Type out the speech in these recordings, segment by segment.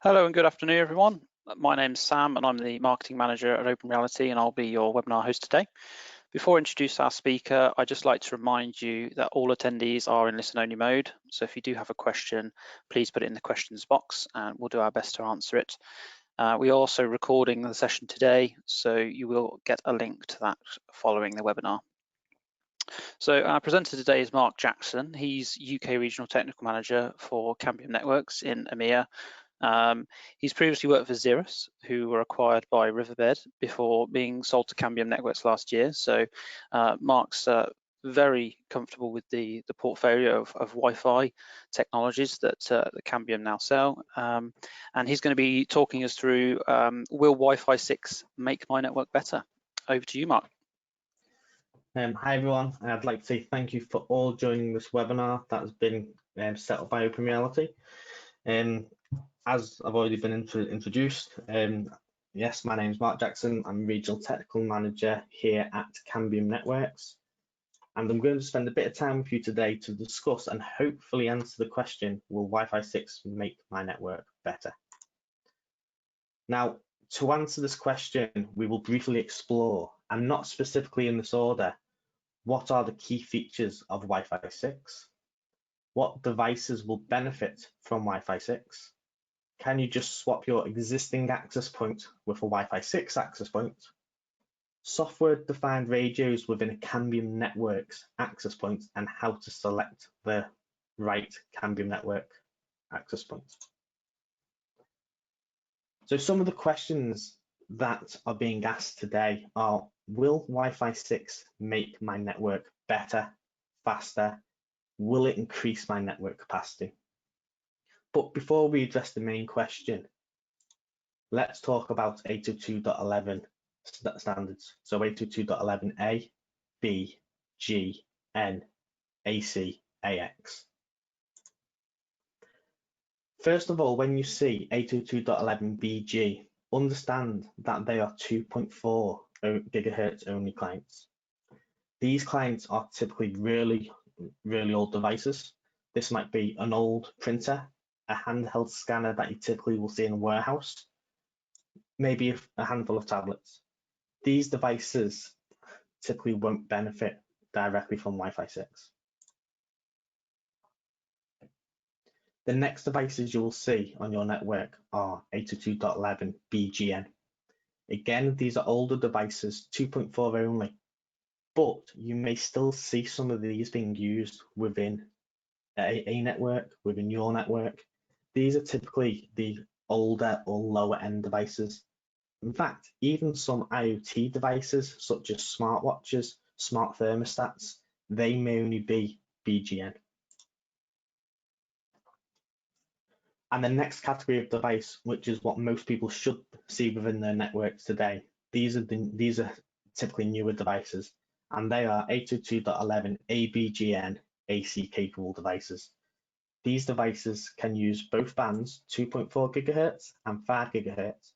Hello and good afternoon, everyone. My name's Sam and I'm the Marketing Manager at Open Reality, and I'll be your webinar host today. Before I introduce our speaker, I'd just like to remind you that all attendees are in listen-only mode. So if you do have a question, please put it in the questions box and we'll do our best to answer it. We are also recording the session today, so you will get a link to that following the webinar. So our presenter today is Mark Jackson. He's UK Regional Technical Manager for Cambium Networks in EMEA. He's previously worked for Xeris, who were acquired by Riverbed before being sold to Cambium Networks last year. So Mark's very comfortable with the portfolio of Wi-Fi technologies that Cambium now sell. And he's going to be talking us through, will Wi-Fi 6 make my network better? Over to you, Mark. Hi everyone, I'd like to say thank you for all joining this webinar that has been set up by Open Reality. As I've already been introduced, yes, my name is Mark Jackson. I'm Regional Technical Manager here at Cambium Networks, and I'm going to spend a bit of time with you today to discuss and hopefully answer the question, will Wi-Fi 6 make my network better? Now, to answer this question, we will briefly explore, and not specifically in this order, what are the key features of Wi-Fi 6? What devices will benefit from Wi-Fi 6? Can you just swap your existing access point with a Wi-Fi 6 access point? Software-defined radios within a Cambium Networks access point, and how to select the right Cambium Network access point. So some of the questions that are being asked today are, will Wi-Fi 6 make my network better, faster? Will it increase my network capacity? But before we address the main question, let's talk about 802.11 standards. So 802.11a, b, g, n, ac, ax. First of all, when you see 802.11bg, understand that they are 2.4 gigahertz only clients. These clients are typically really old devices. This might be an old printer, a handheld scanner that you typically will see in a warehouse, maybe a handful of tablets. These devices typically won't benefit directly from Wi-Fi 6. The next devices you will see on your network are 802.11 BGN. Again, these are older devices, 2.4 only, but you may still see some of these being used within a network, within your network. These are typically the older or lower end devices. In fact, even some IoT devices, such as smartwatches, smart thermostats, they may only be BGN. And the next category of device, which is what most people should see within their networks today, these are typically newer devices, and they are 802.11 ABGN AC capable devices. These devices can use both bands, 2.4 gigahertz and 5 gigahertz,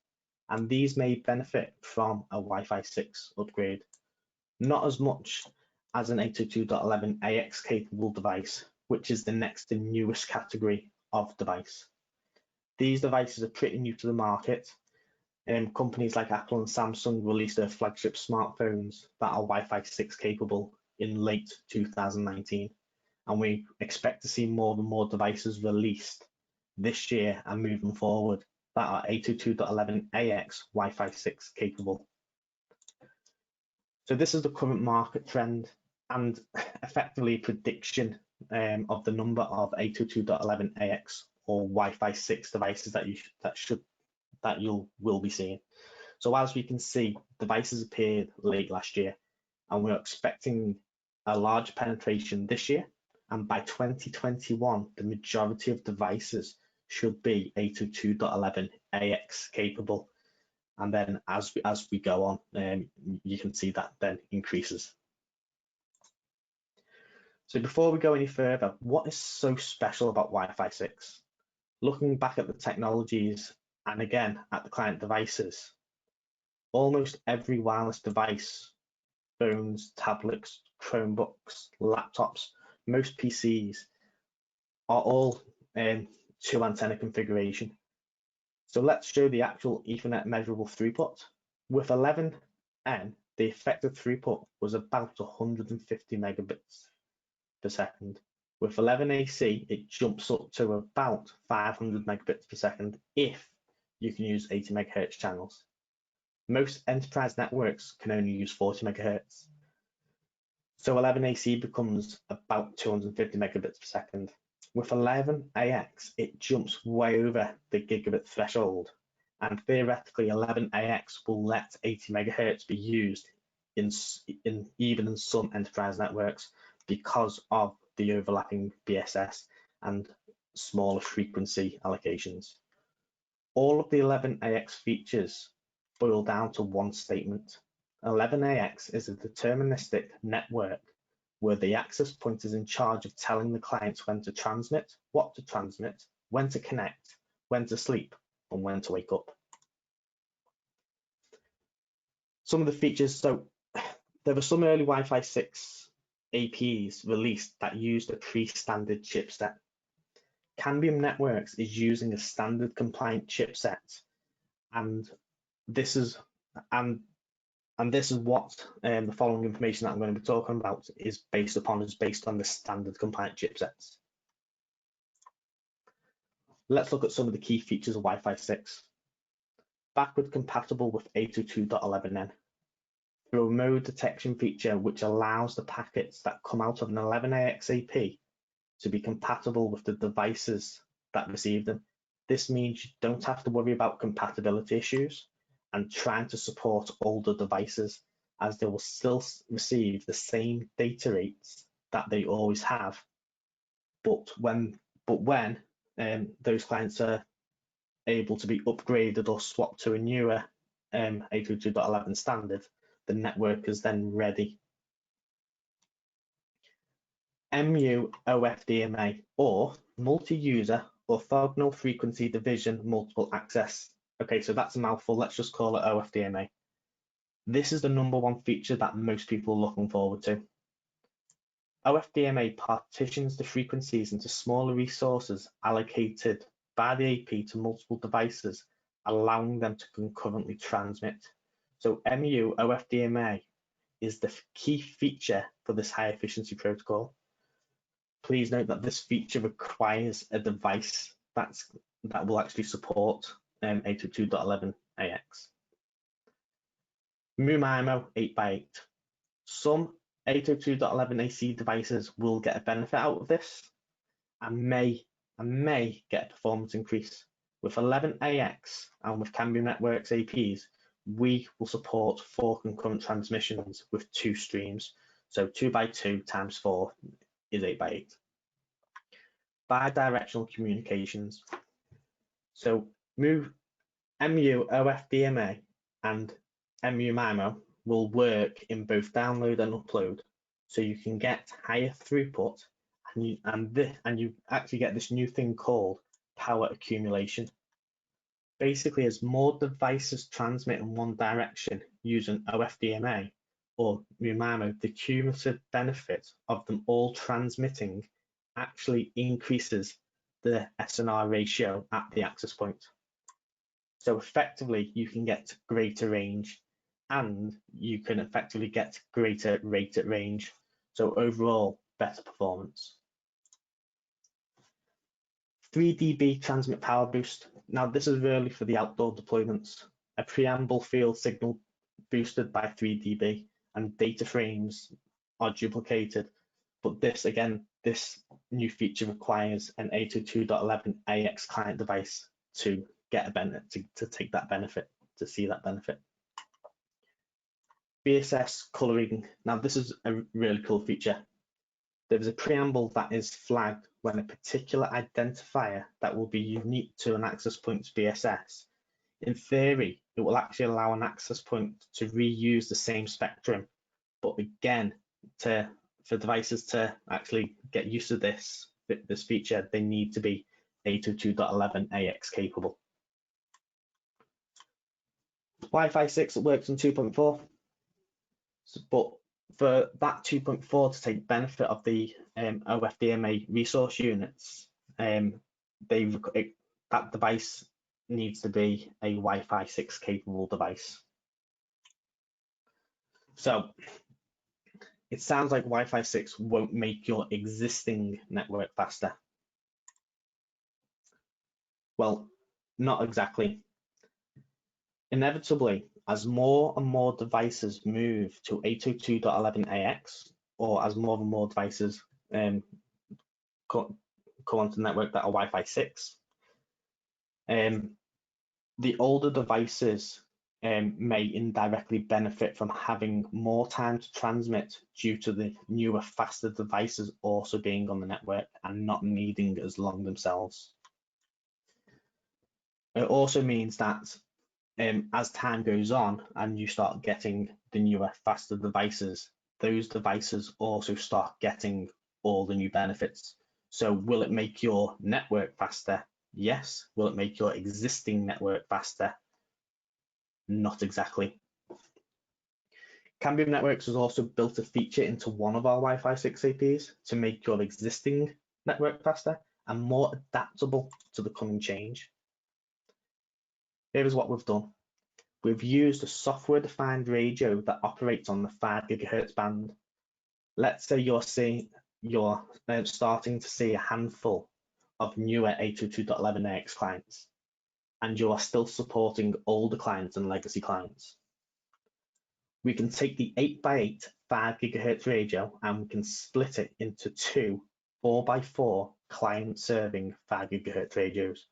and these may benefit from a Wi-Fi 6 upgrade. Not as much as an 802.11 AX capable device, which is the next and newest category of device. These devices are pretty new to the market, and companies like Apple and Samsung released their flagship smartphones that are Wi-Fi 6 capable in late 2019. And we expect to see more and more devices released this year and moving forward that are 802.11 AX Wi-Fi 6 capable. So this is the current market trend and effectively prediction of the number of 802.11 AX or Wi-Fi 6 devices that you will be seeing. So as we can see, devices appeared late last year, and we're expecting a large penetration this year. And by 2021, the majority of devices should be 802.11 AX capable. And then as we go on, you can see that then increases. So before we go any further, what is so special about Wi-Fi 6? Looking back at the technologies and again at the client devices, almost every wireless device, phones, tablets, Chromebooks, laptops, most PCs are all two antenna configuration. So let's show the actual Ethernet measurable throughput. With 11N, the effective throughput was about 150 megabits per second. With 11AC, it jumps up to about 500 megabits per second if you can use 80 megahertz channels. Most enterprise networks can only use 40 megahertz. So 11AC becomes about 250 megabits per second. With 11AX, it jumps way over the gigabit threshold, and theoretically 11AX will let 80 megahertz be used even in some enterprise networks because of the overlapping BSS and smaller frequency allocations. All of the 11AX features boil down to one statement. 11AX is a deterministic network where the access point is in charge of telling the clients when to transmit, what to transmit, when to connect, when to sleep, and when to wake up. Some of the features, so there were some early Wi-Fi 6 APs released that used a pre-standard chipset. Cambium Networks is using a standard compliant chipset, and this is what the following information that I'm going to be talking about is based on the standard compliant chipsets. Let's look at some of the key features of Wi-Fi 6. Backward compatible with 802.11n. The remote detection feature, which allows the packets that come out of an 11AX AP to be compatible with the devices that receive them. This means you don't have to worry about compatibility issues and trying to support older devices, as they will still receive the same data rates that they always have. But when those clients are able to be upgraded or swapped to a newer 802.11 standard, the network is then ready. MU-OFDMA, or multi-user orthogonal frequency division multiple access. Okay, so that's a mouthful. Let's just call it OFDMA. This is the #1 feature that most people are looking forward to. OFDMA partitions the frequencies into smaller resources allocated by the AP to multiple devices, allowing them to concurrently transmit. So MU-OFDMA is the key feature for this high efficiency protocol. Please note that this feature requires a device that will actually support 802.11ax. MU-MIMO 8x8. Some 802.11ac devices will get a benefit out of this and may get a performance increase. With 11AX and with Cambium Networks APs, we will support 4 concurrent transmissions with 2 streams. So 2x2 times 4 is 8x8. Bidirectional communications. So MU-OFDMA and MU-MIMO will work in both download and upload, so you can get higher throughput, and you actually get this new thing called power accumulation. Basically, as more devices transmit in one direction using OFDMA or MU-MIMO, the cumulative benefit of them all transmitting actually increases the SNR ratio at the access point. So effectively, you can get greater range and you can effectively get greater rate at range. So overall, better performance. 3 dB transmit power boost. Now this is really for the outdoor deployments. A preamble field signal boosted by 3 dB and data frames are duplicated. But this new feature requires an 802.11ax client device to get a benefit, to take that benefit, to see that benefit. BSS coloring. Now this is a really cool feature. There is a preamble that is flagged when a particular identifier that will be unique to an access point's BSS. In theory, it will actually allow an access point to reuse the same spectrum, but again, for devices to actually get used to this feature, they need to be 802.11ax capable. Wi-Fi 6 works on 2.4, but for that 2.4 to take benefit of the OFDMA resource units, that device needs to be a Wi-Fi 6 capable device. So it sounds like Wi-Fi 6 won't make your existing network faster. Well, not exactly. Inevitably, as more and more devices move to 802.11ax, or as more and more devices come onto the network that are Wi-Fi 6, the older devices may indirectly benefit from having more time to transmit due to the newer, faster devices also being on the network and not needing as long themselves. It also means that as time goes on and you start getting the newer, faster devices, those devices also start getting all the new benefits. So will it make your network faster? Yes. Will it make your existing network faster? Not exactly. Cambium Networks has also built a feature into one of our Wi-Fi 6 APs to make your existing network faster and more adaptable to the coming change. Here is what we've done. We've used a software-defined radio that operates on the 5 GHz band. Let's say you're starting to see a handful of newer 802.11ax clients, and you are still supporting older clients and legacy clients. We can take the 8x8 5 GHz radio and we can split it into two 4x4 client-serving 5 GHz radios.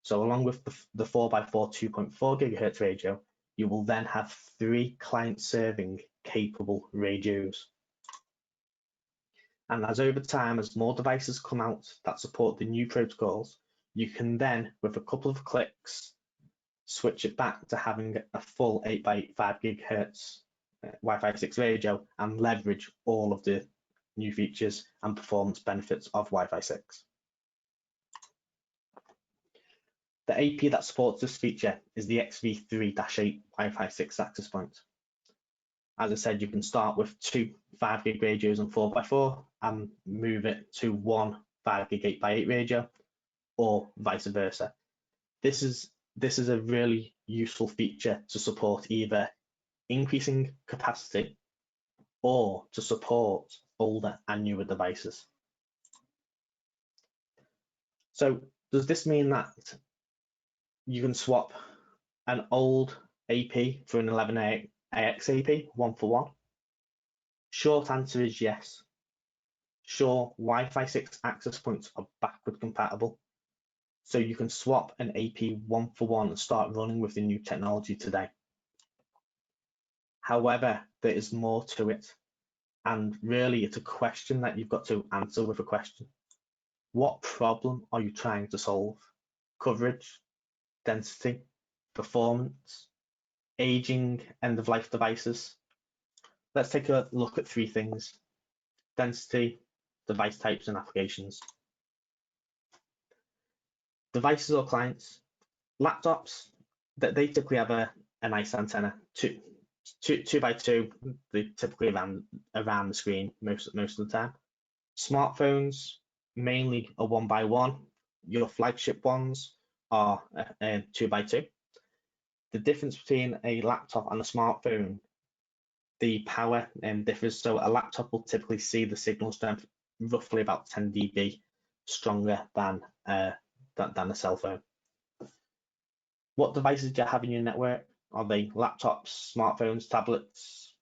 So along with the 4x4 2.4 GHz radio, you will then have 3 client-serving capable radios. And as over time, as more devices come out that support the new protocols, you can then, with a couple of clicks, switch it back to having a full 8x8 5 GHz Wi-Fi 6 radio and leverage all of the new features and performance benefits of Wi-Fi 6. The AP that supports this feature is the XV3-8 Wi-Fi 6 access point. As I said, you can start with 2 5 gig radios and 4x4 and move it to 1 5 gig 8x8 radio, or vice versa. This is a really useful feature to support either increasing capacity or to support older and newer devices. So does this mean that you can swap an old AP for an 11ax AP 1-for-1? Short answer is yes. Sure, Wi-Fi 6 access points are backward compatible, so you can swap an AP 1-for-1 and start running with the new technology today. However, there is more to it, and really it's a question that you've got to answer with a question. What problem are you trying to solve? Coverage, density, performance, aging, end-of-life devices? Let's take a look at 3 things: density, device types, and applications. Devices or clients. Laptops, that they typically have a nice antenna, 2x2, they typically around the screen most of the time. Smartphones, mainly a 1x1. Your flagship ones are 2x2. The difference between a laptop and a smartphone, the power differs. So a laptop will typically see the signal strength roughly about 10 dB stronger than a cell phone. What devices do you have in your network? Are they laptops, smartphones, tablets?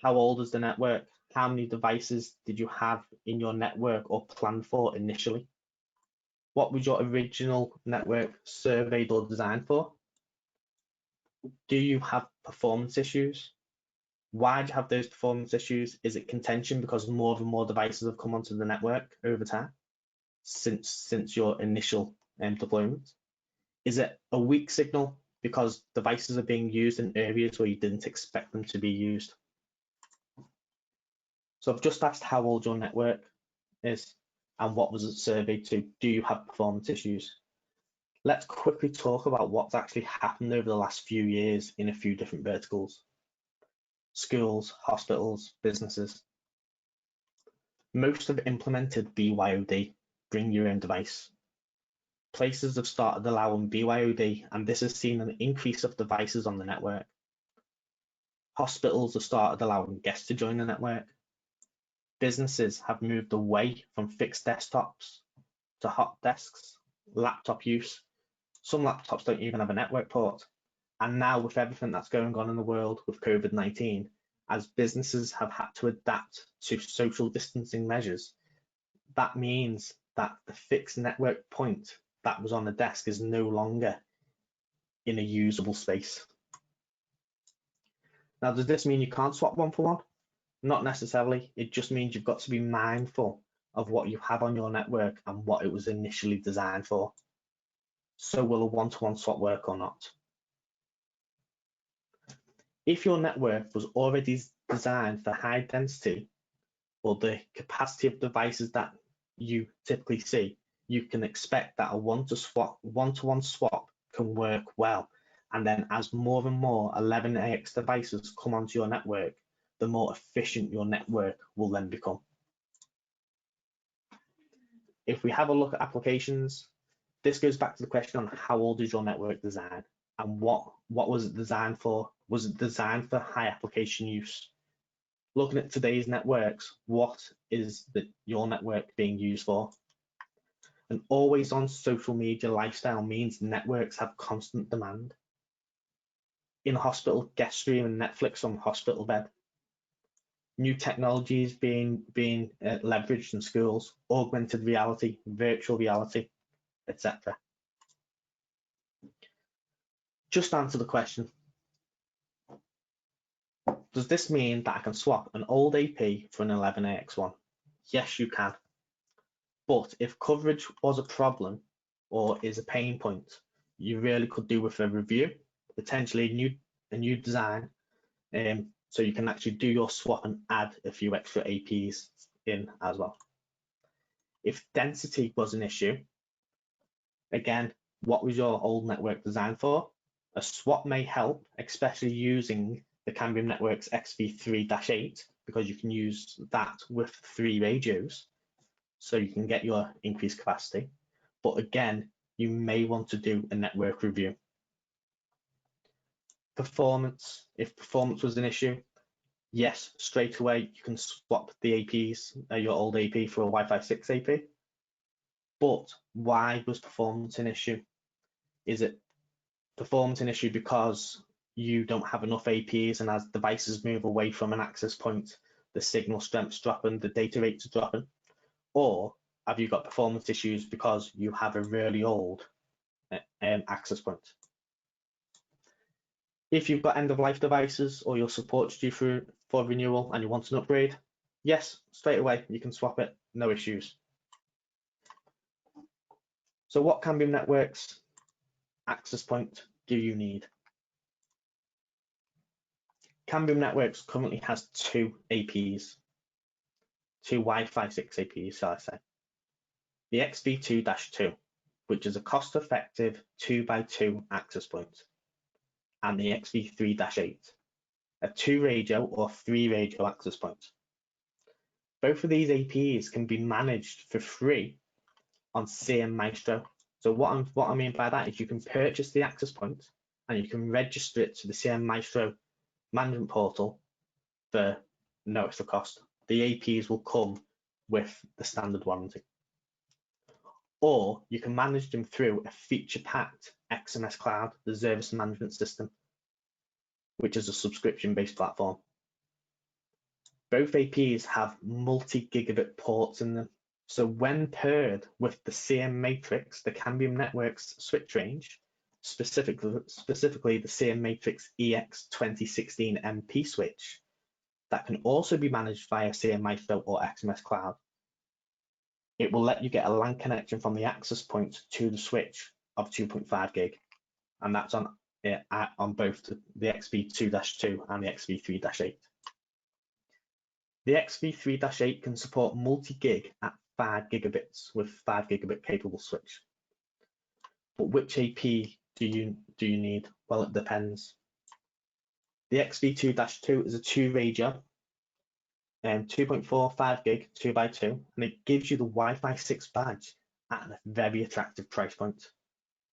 How old is the network? How many devices did you have in your network or planned for initially? What was your original network surveyed or designed for? Do you have performance issues? Why do you have those performance issues? Is it contention because more and more devices have come onto the network over time since your initial deployment? Is it a weak signal because devices are being used in areas where you didn't expect them to be used? So I've just asked how old your network is and what was it surveyed to. Do you have performance issues? Let's quickly talk about what's actually happened over the last few years in a few different verticals. Schools, hospitals, businesses. Most have implemented BYOD, bring your own device. Places have started allowing BYOD, and this has seen an increase of devices on the network. Hospitals have started allowing guests to join the network. Businesses have moved away from fixed desktops to hot desks, laptop use. Some laptops don't even have a network port. And now with everything that's going on in the world with COVID-19, as businesses have had to adapt to social distancing measures, that means that the fixed network point that was on the desk is no longer in a usable space. Now, does this mean you can't swap one for one? Not necessarily. It just means you've got to be mindful of what you have on your network and what it was initially designed for. So will a one-to-one swap work or not? If your network was already designed for high density or the capacity of devices that you typically see, you can expect that a one-to-one swap can work well. And then as more and more 11AX devices come onto your network, the more efficient your network will then become. If we have a look at applications, this goes back to the question on how old is your network design and what was it designed for? Was it designed for high application use? Looking at today's networks, what is your network being used for? An always-on social media lifestyle means networks have constant demand. In a hospital, guest streaming Netflix from hospital bed. New technologies being leveraged in schools, augmented reality, virtual reality, etc. Just answer the question. Does this mean that I can swap an old AP for an 11AX one? Yes, you can. But if coverage was a problem or is a pain point, you really could do with a review, potentially a new design, so you can actually do your swap and add a few extra APs in as well. If density was an issue, again, what was your old network designed for? A swap may help, especially using the Cambium Networks XV3-8, because you can use that with 3 radios, so you can get your increased capacity. But again, you may want to do a network review. Performance, if performance was an issue, yes, straight away you can swap the APs, your old AP for a Wi-Fi 6 AP. But why was performance an issue? Is it performance an issue because you don't have enough APs, and as devices move away from an access point, the signal strength's dropping, the data rates are dropping? Or have you got performance issues because you have a really old access point? If you've got end-of-life devices or your support's due for renewal and you want an upgrade, yes, straight away you can swap it, no issues. So what Cambium Networks access point do you need? Cambium Networks currently has 2 APs, 2 Wi-Fi 6 APs, shall I say. The XV2-2, which is a cost-effective 2x2 access point, and the XV3-8, a 2 radio or 3 radio access point. Both of these APs can be managed for free on CM Maestro. So what I mean by that is you can purchase the access point and you can register it to the CM Maestro management portal for no extra cost. The APs will come with the standard warranty. Or you can manage them through a feature-packed XMS Cloud, the service management system, which is a subscription-based platform. Both APs have multi-gigabit ports in them. So when paired with the CM Matrix, the Cambium Networks switch range, specifically the CM Matrix EX2016 MP switch, that can also be managed via CM Maestro or XMS Cloud, it will let you get a LAN connection from the access point to the switch of 2.5 gig. And that's on both the XV2-2 and the XV3-8. The XV3-8 can support multi-gig at 5 gigabits with 5 gigabit capable switch. But which AP do you need? Well, it depends. The XV2-2 is a 2 radio and 2.45 gig 2x2, and it gives you the Wi-Fi 6 badge at a very attractive price point.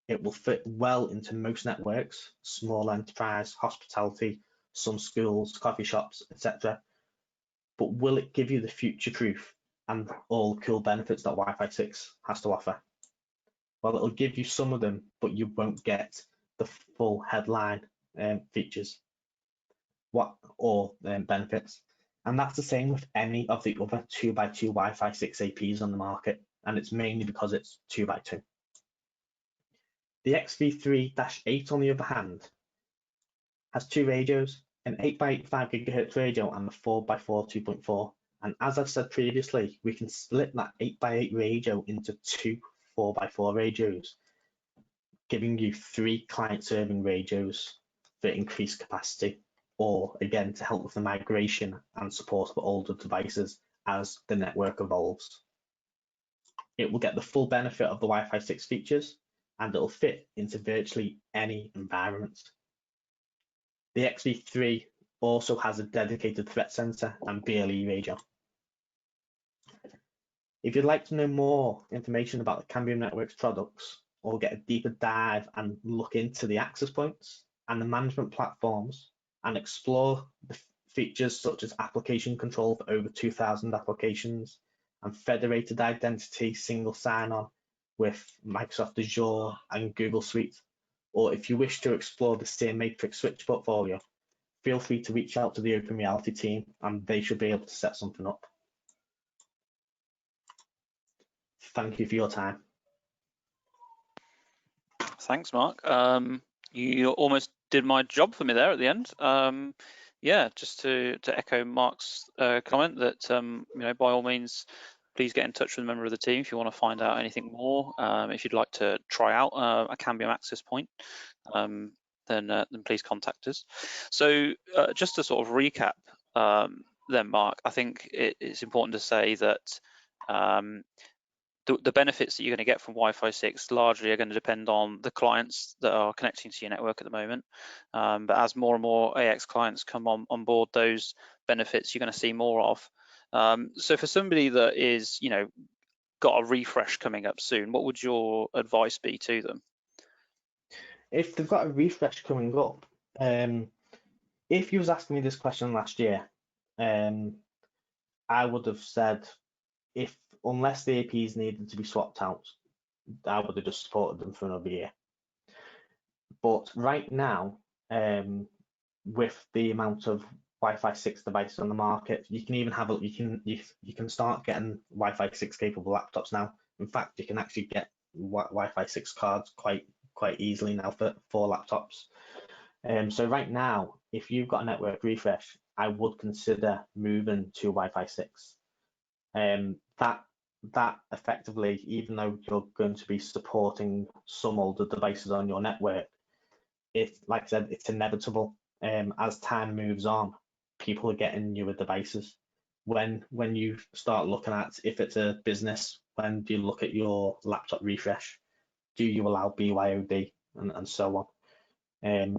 It will fit well into most networks, small enterprise, hospitality, some schools, coffee shops, etc. But will it give you the future proof and all the cool benefits that Wi-Fi 6 has to offer? Well, it'll give you some of them, but you won't get the full headline features or benefits. And that's the same with any of the other 2x2 Wi-Fi 6 APs on the market, and it's mainly because it's 2x2. The XV3-8, on the other hand, has two radios, an 8x8 5 GHz radio and a 4x4 2.4. And as I've said previously, we can split that 8x8 radio into two 4x4 radios, giving you three client-serving radios for increased capacity, or again to help with the migration and support of older devices as the network evolves. It will get the full benefit of the Wi-Fi 6 features, and it'll fit into virtually any environment. The XV3 also has a dedicated threat center and BLE radio. If you'd like to know more information about the Cambium Networks products, or get a deeper dive and look into the access points and the management platforms and explore the features such as application control for over 2,000 applications and federated identity single sign-on with Microsoft Azure and Google Suite, or if you wish to explore the SIM Matrix switch portfolio, feel free to reach out to the Open Reality team and they should be able to set something up. Thank you for your time. Thanks, Mark. You almost did my job for me there at the end. Yeah, just to echo Mark's comment that by all means, please get in touch with a member of the team if you want to find out anything more. If you'd like to try out a Cambium access point, then please contact us. So just to sort of recap, then Mark, I think it's important to say that the benefits that you're going to get from Wi-Fi 6 largely are going to depend on the clients that are connecting to your network at the moment. But as more and more AX clients come on board, those benefits you're going to see more of. So for somebody that is, got a refresh coming up soon, what would your advice be to them? If they've got a refresh coming up, if you was asking me this question last year, I would have said unless the APs needed to be swapped out, I would have just supported them for another year. But right now, with the amount of Wi-Fi 6 devices on the market, you can even have you can start getting Wi-Fi 6 capable laptops now. In fact, you can actually get Wi-Fi 6 cards quite easily now for laptops. So right now, if you've got a network refresh, I would consider moving to Wi-Fi 6. That effectively, even though you're going to be supporting some older devices on your network, like I said, it's inevitable. As time moves on, people are getting newer devices. When you start looking at, if it's a business, when do you look at your laptop refresh? Do you allow BYOD and so on?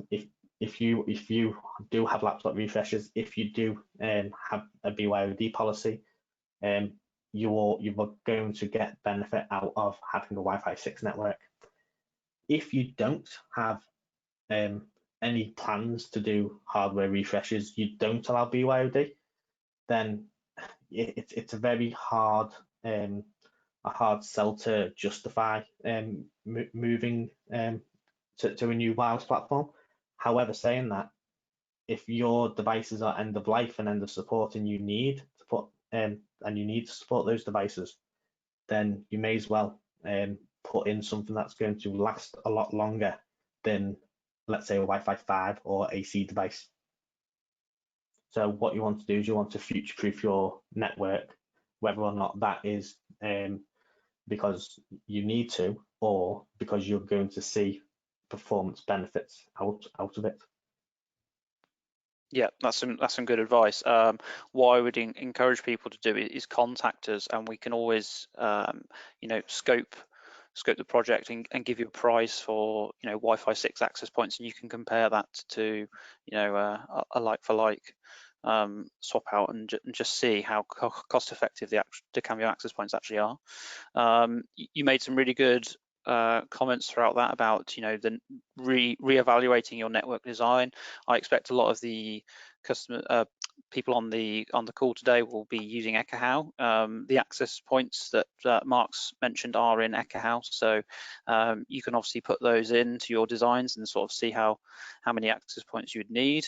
If you do have laptop refreshes, if you do have a BYOD policy, you are going to get benefit out of having a Wi-Fi 6 network. If you don't have any plans to do hardware refreshes, you don't allow BYOD, then it's a very hard sell to justify moving to a new wireless platform. However, saying that, if your devices are end of life and end of support, and you need to support those devices, then you may as well put in something that's going to last a lot longer than, let's say, a Wi-Fi 5 or AC device. So what you want to do is you want to future-proof your network, whether or not that is because you need to, or because you're going to see performance benefits out of it. Yeah, that's some good advice. What I would encourage people to do is contact us, and we can always scope the project and give you a price for Wi-Fi 6 access points, and you can compare that to a like for like. swap out and just see how cost effective the Cambium access points actually are. You made some really good comments throughout that about the re-evaluating your network design. I expect a lot of the people on the call today will be using Ekahau. The access points that Mark's mentioned are in Ekahau, so you can obviously put those into your designs and sort of see how many access points you would need.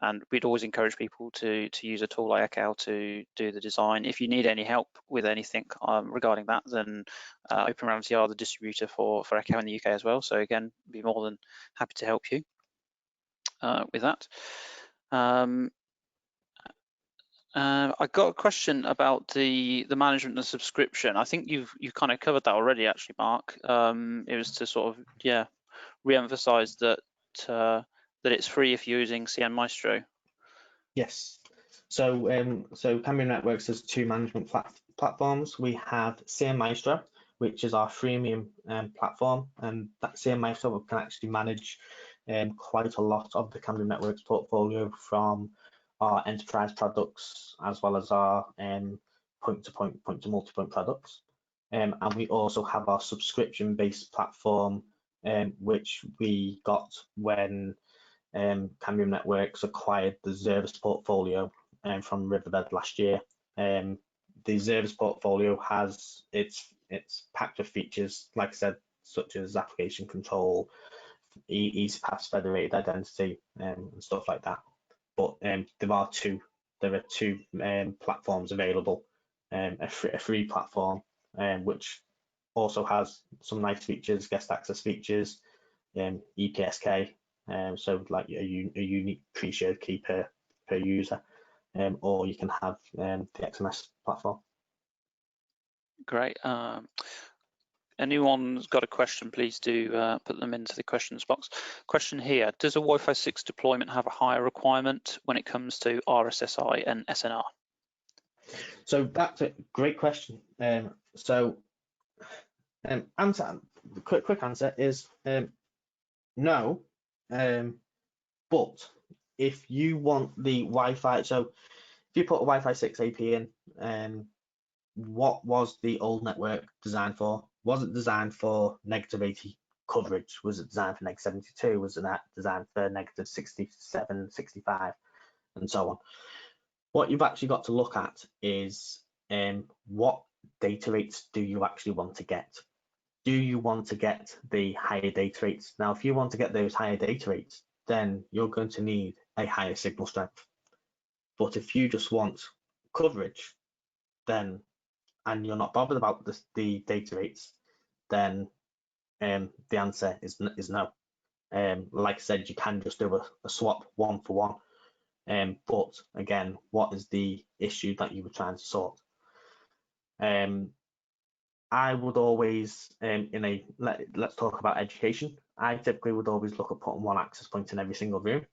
And we'd always encourage people to use a tool like Ekahau to do the design. If you need any help with anything regarding that, then Open Reality are the distributor for Ekahau in the UK as well. So again, be more than happy to help you with that. I got a question about the management and subscription. I think you've kind of covered that already, actually, Mark. It was to sort of re-emphasize that it's free if you're using CN Maestro. Yes. So Cambium Networks has two management platforms. We have CN Maestro, which is our freemium platform, and that CN Maestro can actually manage quite a lot of the Cambium Networks portfolio, from our enterprise products as well as our point-to-point, point-to-multipoint products. And we also have our subscription-based platform, which we got when Cambium Networks acquired the Xeris portfolio from Riverbed last year. The Xeris portfolio has its packed with features, like I said, such as application control, easy paths, federated identity, and stuff like that. But there are two platforms available. A free platform, which also has some nice features, guest access features, EPSK, so like a unique pre-shared key per user, or you can have the XMS platform. Great. Anyone's got a question, please do put them into the questions box. Question here: does a Wi-Fi 6 deployment have a higher requirement when it comes to RSSI and SNR? So that's a great question. Quick answer is no. But if you want the Wi-Fi, so if you put a Wi-Fi 6 AP in, what was the old network designed for? Was it designed for negative 80 coverage? Was it designed for negative 72? Was it designed for negative 67, 65, and so on? What you've actually got to look at is what data rates do you actually want to get? Do you want to get the higher data rates? Now, if you want to get those higher data rates, then you're going to need a higher signal strength. But if you just want coverage, then, and you're not bothered about the data rates, then the answer is no. Like I said, you can just do a swap one for one. But again, what is the issue that you were trying to sort? I would always, let's talk about education. I typically would always look at putting one access point in every single room.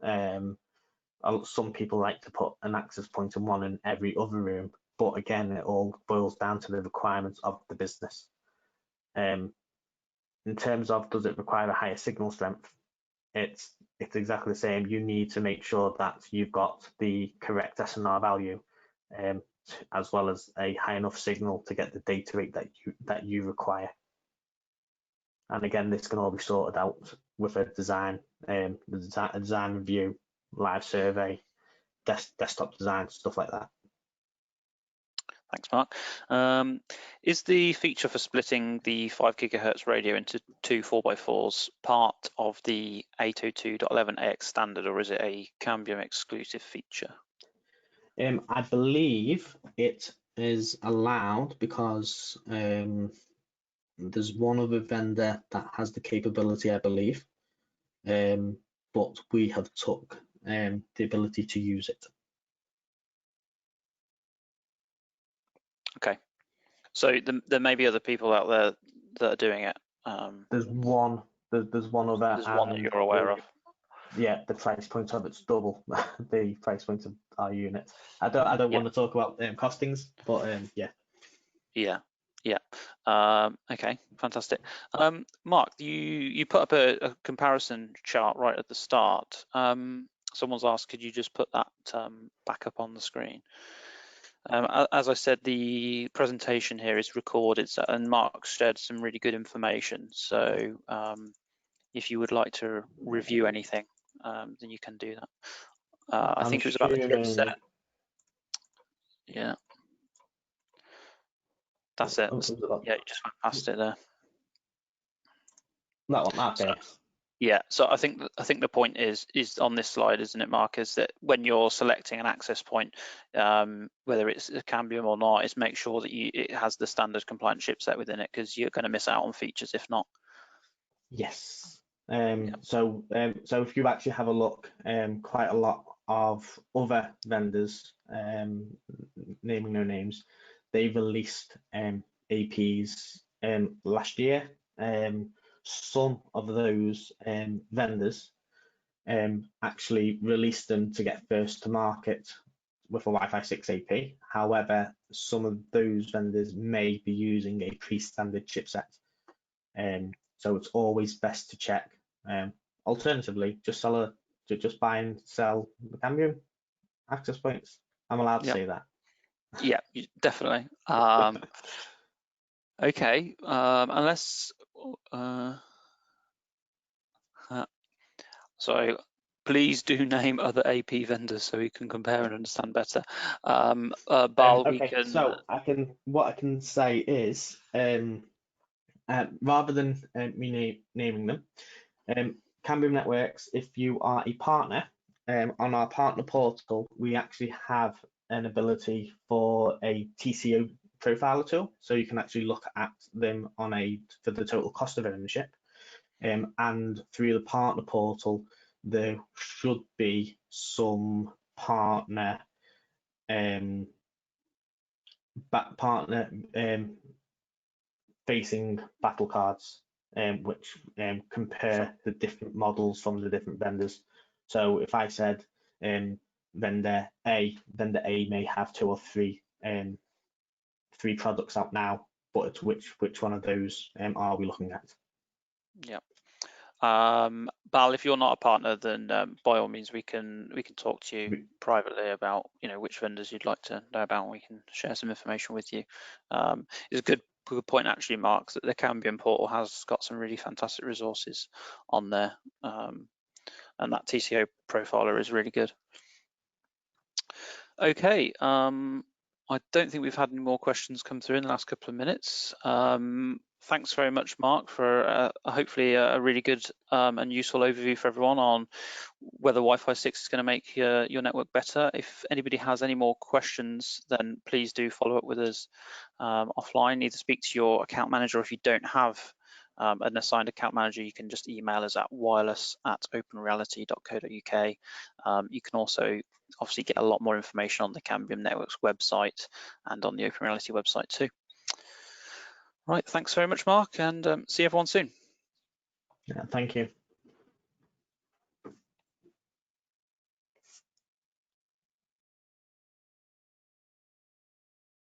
Some people like to put an access point in one in every other room, but again, it all boils down to the requirements of the business. In terms of, does it require a higher signal strength? It's exactly the same. You need to make sure that you've got the correct SNR value, as well as a high enough signal to get the data rate that you require. And again, this can all be sorted out with a design review, live survey, desktop design, stuff like that. Thanks, Mark. Is the feature for splitting the 5 GHz radio into two 4x4s part of the 802.11ax standard, or is it a Cambium exclusive feature? I believe it is allowed because there's one other vendor that has the capability, I believe, but we have took the ability to use it. Okay, so there may be other people out there that are doing it. There's one other. There's one that you're aware of. Yeah, the price point of it's double the price point of our unit. I don't want to talk about costings, but yeah. Okay, fantastic. Mark, you put up a comparison chart right at the start. someone's asked, could you just put that back up on the screen? As I said, the presentation here is recorded, and Mark shared some really good information. So if you would like to review anything, then you can do that. I think it was about the chipset. Yeah, that's it. Yeah, you just went past it there. That one, okay. Yeah, so I think the point is on this slide, isn't it, Mark, is that when you're selecting an access point, whether it's a Cambium or not, is make sure that it has the standard compliant chipset within it, because you're going to miss out on features if not. Yes. So if you actually have a look, quite a lot of other vendors, naming no names, they released APs last year. Some of those vendors actually released them to get first to market with a Wi-Fi 6 AP. However, some of those vendors may be using a pre-standard chipset. So it's always best to check. Alternatively, just buy and sell the Cambium access points. I'm allowed to say that. Yeah, definitely. Okay, unless so please do name other AP vendors so we can compare and understand better. Bal, we Okay, can. so what I can say is, rather than me naming them, Cambium Networks, if you are a partner, on our partner portal, we actually have an ability for a TCO profiler tool, so you can actually look at them for the total cost of ownership. And through the partner portal, there should be some partner facing battle cards, which compare the different models from the different vendors. So if I said vendor A may have two or three products out now, but it's which one of those are we looking at? Yeah. Bal, if you're not a partner, then by all means we can talk to you privately about which vendors you'd like to know about, and we can share some information with you. It's a good point actually, Mark, that the Cambium portal has got some really fantastic resources on there, and that TCO profiler is really good. Okay, I don't think we've had any more questions come through in the last couple of minutes. Thanks very much, Mark, for hopefully a really good and useful overview for everyone on whether Wi-Fi 6 is going to make your network better. If anybody has any more questions, then please do follow up with us offline. Either speak to your account manager, or if you don't have an assigned account manager, you can just email us at wireless@openreality.co.uk. You can also obviously get a lot more information on the Cambium Networks website and on the Open Reality website too. Right, thanks very much, Mark, and see everyone soon. Yeah, thank you.